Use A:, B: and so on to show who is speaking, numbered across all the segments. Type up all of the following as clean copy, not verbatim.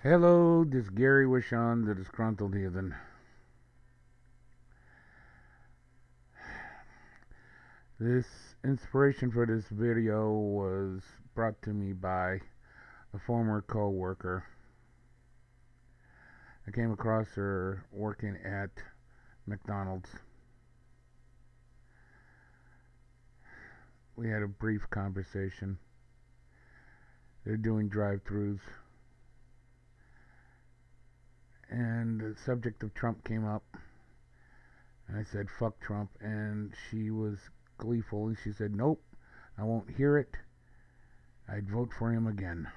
A: Hello, this Gary Wishon, the disgruntled heathen. This inspiration for this video was brought to me by a former co-worker. I came across her working at McDonald's. We had a brief conversation. They're doing drive-thrus, and the subject of Trump came up. And I said, fuck Trump, and she was gleeful. She said, nope, I won't hear it. I'd vote for him again.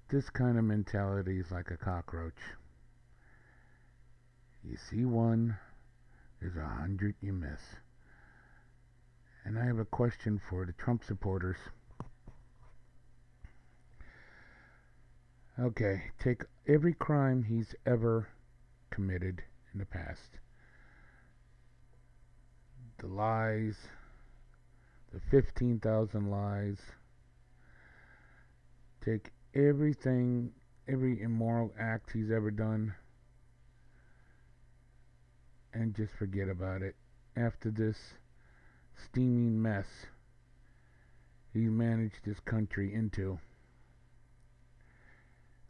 A: This kind of mentality is like a cockroach. You see one, there's 100 you miss. And I have a question for the Trump supporters. Okay, take every crime he's ever committed in the past. The lies, the 15,000 lies. Take everything, every immoral act he's ever done, and just forget about it. After this steaming mess he managed this country into,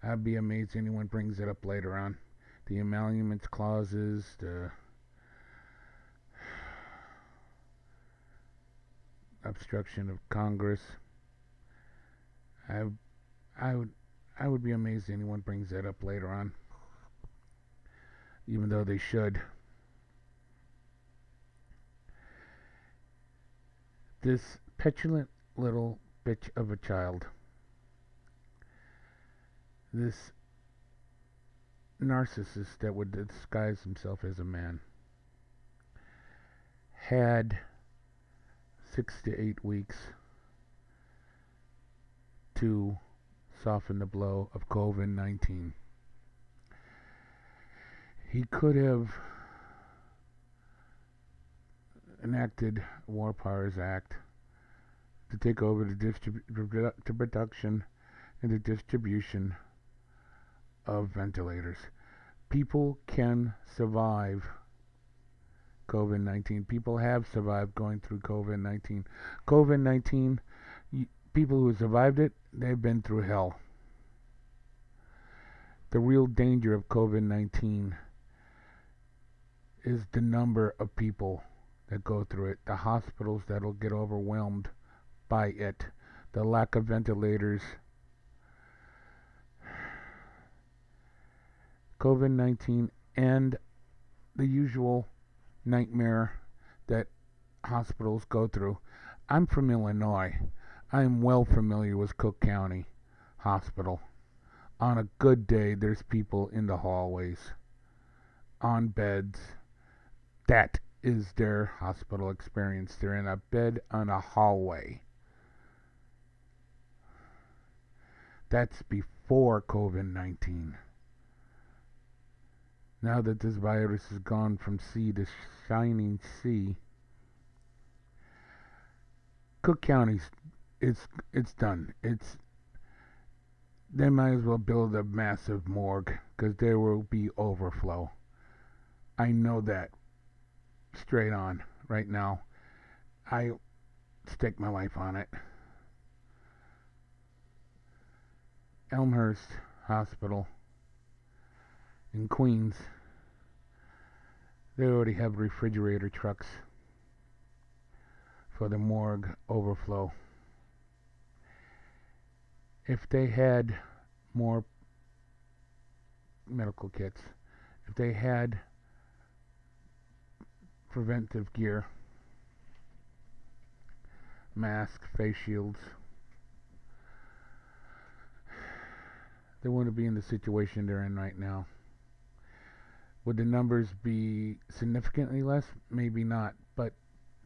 A: I'd be amazed anyone brings it up later on. The emoluments clauses, the obstruction of Congress. I would be amazed anyone brings that up later on, even though they should. This petulant little bitch of a child, this narcissist that would disguise himself as a man, had 6 to 8 weeks to soften the blow of COVID-19. He could have enacted War Powers Act to take over the production and the distribution of ventilators. People can survive COVID-19. People have survived going through COVID-19. COVID-19, people who survived it, they've been through hell. The real danger of COVID-19 is the number of people that go through it, the hospitals that'll get overwhelmed by it, the lack of ventilators. COVID-19 and the usual nightmare that hospitals go through. I'm from Illinois. I am well familiar with Cook County Hospital. On a good day, there's people in the hallways, on beds. That is their hospital experience. They're in a bed on a hallway. That's before COVID-19. Now that this virus has gone from sea to shining sea, Cook County's it's done. They might as well build a massive morgue because there will be overflow. I know that straight on right now. I stake my life on it. Elmhurst Hospital in Queens, they already have refrigerator trucks for the morgue overflow. If they had more medical kits, if they had preventive gear, masks, face shields, they wouldn't be in the situation they're in right now. Would the numbers be significantly less? Maybe not, but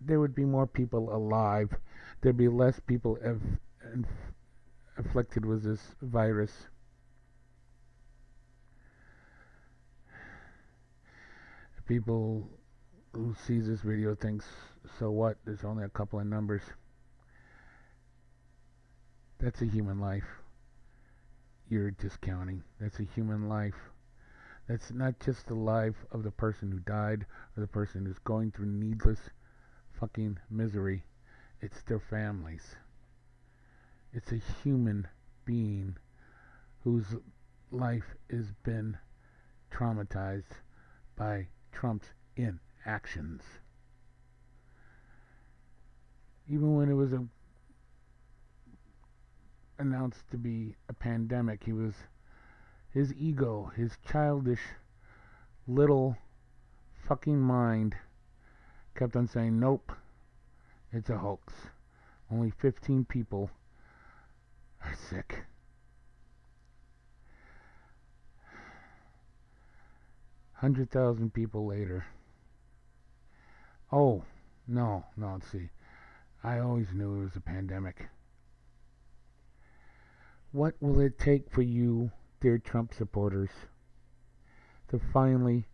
A: there would be more people alive. There'd be less people afflicted with this virus. People who sees this video thinks, so what? There's only a couple of numbers. That's a human life. You're discounting. That's a human life. That's not just the life of the person who died or the person who's going through needless fucking misery. It's their families. It's a human being whose life has been traumatized by Trump's inactions. Even when it was announced to be a pandemic, his ego, his childish little fucking mind kept on saying, nope, it's a hoax. Only 15 people are sick. $100,000 people later. Oh, no, see. I always knew it was a pandemic. What will it take for you, dear Trump supporters, to finally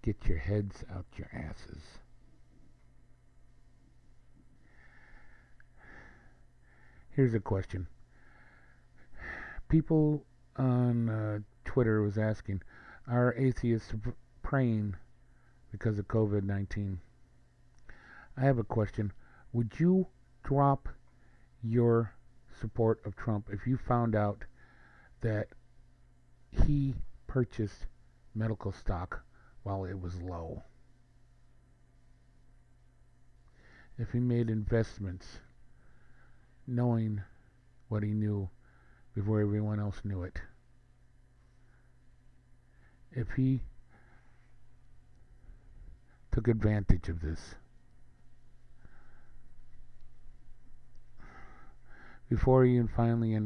A: get your heads out your asses? Here's a question. People on Twitter was asking, are atheists praying because of COVID-19? I have a question. Would you drop your support of Trump if you found out that he purchased medical stock while it was low? If he made investments knowing what he knew before everyone else knew it? If he took advantage of this before he finally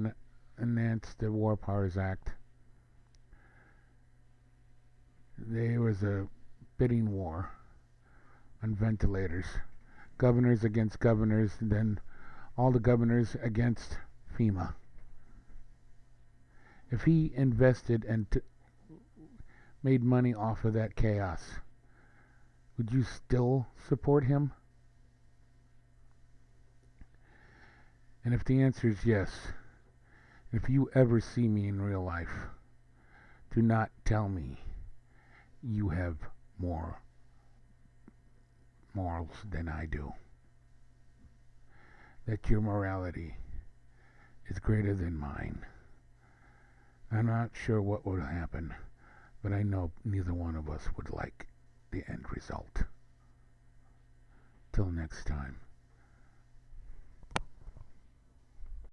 A: announced the War Powers Act, there was a bidding war on ventilators. Governors against governors, and then all the governors against FEMA. If he invested and made money off of that chaos, would you still support him? And if the answer is yes, if you ever see me in real life, do not tell me you have more morals than I do. That your morality is greater than mine. I'm not sure what would happen, but I know neither one of us would like the end result. Till next time.